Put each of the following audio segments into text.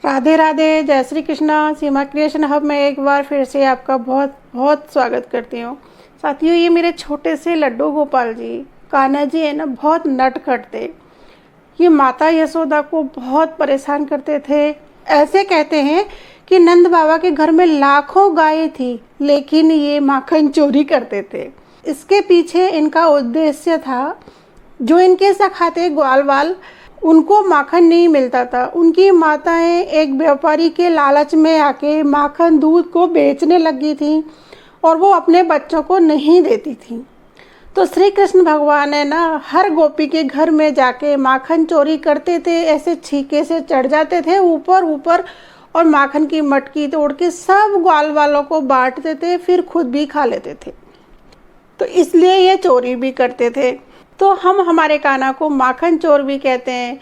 राधे राधे, जय श्री कृष्णा। सीमा creation hub में एक बार फिर से आपका बहुत बहुत स्वागत करती हूँ। साथियों, ये मेरे छोटे से लड्डू गोपाल जी, कान्हा जी है ना, बहुत नटखट थे। ये माता यशोदा को बहुत परेशान करते थे। ऐसे कहते हैं कि नंद बाबा के घर में लाखों गायें थी, लेकिन ये माखन चोरी करते थे। इसके पीछे इनका उद्देश्य था, जो इनके सखा थे ग्वालवाल, उनको माखन नहीं मिलता था। उनकी माताएं एक व्यापारी के लालच में आके माखन दूध को बेचने लगी थी और वो अपने बच्चों को नहीं देती थी। तो श्री कृष्ण भगवान है ना, हर गोपी के घर में जाके माखन चोरी करते थे। ऐसे छीके से चढ़ जाते थे ऊपर ऊपर और माखन की मटकी तोड़ के सब ग्वाल वालों को बांटते थे, फिर खुद भी खा लेते थे। तो इसलिए ये चोरी भी करते थे। तो हम हमारे कान्हा को माखन चोर भी कहते हैं।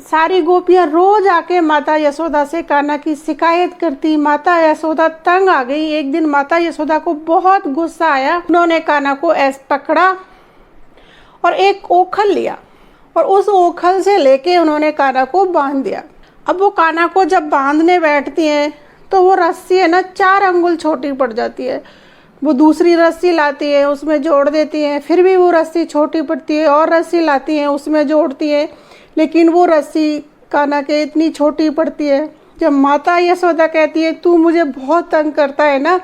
सारी गोपियां रोज आके माता यशोदा से कान्हा की शिकायत करती। माता यशोदा तंग आ गई। एक दिन माता यशोदा को बहुत गुस्सा आया। उन्होंने कान्हा को ऐसे पकड़ा और एक ओखल लिया और उस ओखल से लेके उन्होंने कान्हा को बांध दिया। अब वो कान्हा को जब बांधने बैठती हैं तो वो रस्सी है ना 4 अंगुल छोटी पड़ जाती है। वो दूसरी रस्सी लाती है, उसमें जोड़ देती हैं, फिर भी वो रस्सी छोटी पड़ती है और रस्सी लाती हैं, उसमें जोड़ती है, लेकिन वो रस्सी कान्हा के इतनी छोटी पड़ती है। जब माता यशोदा कहती है, तू मुझे बहुत तंग करता है ना,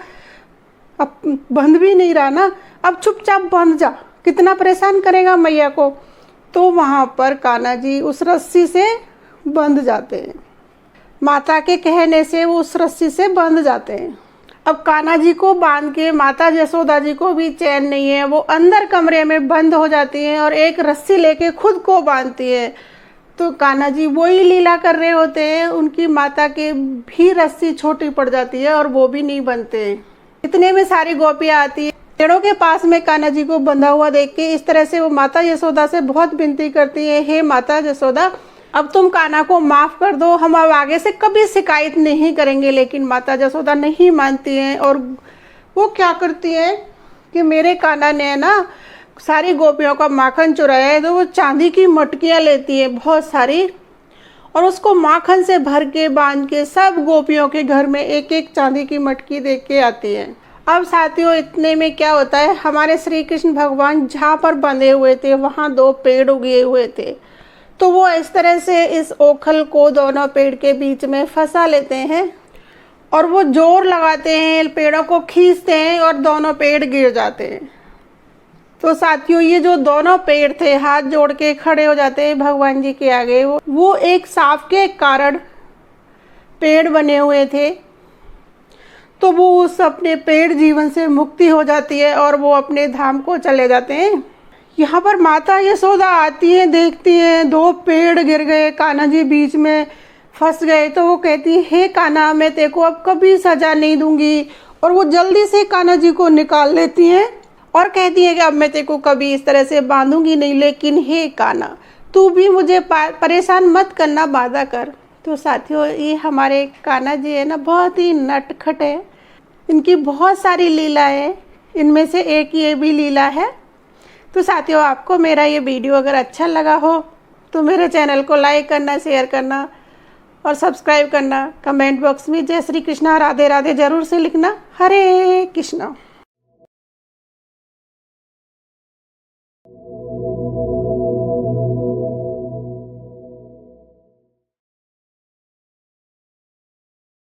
अब बंध भी नहीं रहा ना, अब चुपचाप बंध जा, कितना परेशान करेगा मैया को। तो वहाँ पर कान्हा जी उस रस्सी से बंध जाते हैं। माता के कहने से वो उस रस्सी से बंध जाते हैं। अब कान्हा जी को बांध के माता यशोदा जी को भी चैन नहीं है। वो अंदर कमरे में बंद हो जाती हैं और एक रस्सी लेके खुद को बांधती है। तो कान्हा जी वही लीला कर रहे होते हैं, उनकी माता के भी रस्सी छोटी पड़ जाती है और वो भी नहीं बनते। इतने में सारी गोपियाँ आती है। पेड़ों के पास में कान्हा जी को बंधा हुआ देख के इस तरह से वो माता यशोदा से बहुत विनती करती है, हे माता यशोदा, अब तुम कान्हा को माफ़ कर दो, हम अब आगे से कभी शिकायत नहीं करेंगे। लेकिन माता यशोदा नहीं मानती हैं और वो क्या करती है कि मेरे कान्हा ने ना सारी गोपियों का माखन चुराया है। तो वो चांदी की मटकियाँ लेती है बहुत सारी और उसको माखन से भर के बांध के सब गोपियों के घर में एक एक चांदी की मटकी दे के आती है। अब साथियों, इतने में क्या होता है, हमारे श्री कृष्ण भगवान जहाँ पर बंधे हुए थे वहाँ 2 पेड़ उगे हुए थे। तो वो इस तरह से इस ओखल को दोनों पेड़ के बीच में फंसा लेते हैं और वो जोर लगाते हैं, पेड़ों को खींचते हैं और दोनों पेड़ गिर जाते हैं। तो साथियों, ये जो दोनों पेड़ थे हाथ जोड़ के खड़े हो जाते हैं भगवान जी के आगे। वो एक सांप के कारण पेड़ बने हुए थे। तो वो उस अपने पेड़ जीवन से मुक्ति हो जाती है और वो अपने धाम को चले जाते हैं। यहाँ पर माता यशोदा आती हैं, देखती हैं 2 पेड़ गिर गए, कान्हा जी बीच में फंस गए। तो वो कहती है, हे कान्हा, मैं तेरे को अब कभी सजा नहीं दूंगी। और वो जल्दी से कान्हा जी को निकाल लेती हैं और कहती है कि अब मैं तेरे को कभी इस तरह से बांधूंगी नहीं, लेकिन हे कान्हा, तू भी मुझे परेशान मत करना, वादा कर। तो साथियों, ये हमारे कान्हा जी है ना, बहुत ही नटखट है। इनकी बहुत सारी लीला है, इनमें से एक ये भी लीला है। तो साथियों, आपको मेरा ये वीडियो अगर अच्छा लगा हो तो मेरे चैनल को लाइक करना, शेयर करना और सब्सक्राइब करना। कमेंट बॉक्स में जय श्री कृष्णा, राधे राधे जरूर से लिखना। हरे कृष्णा।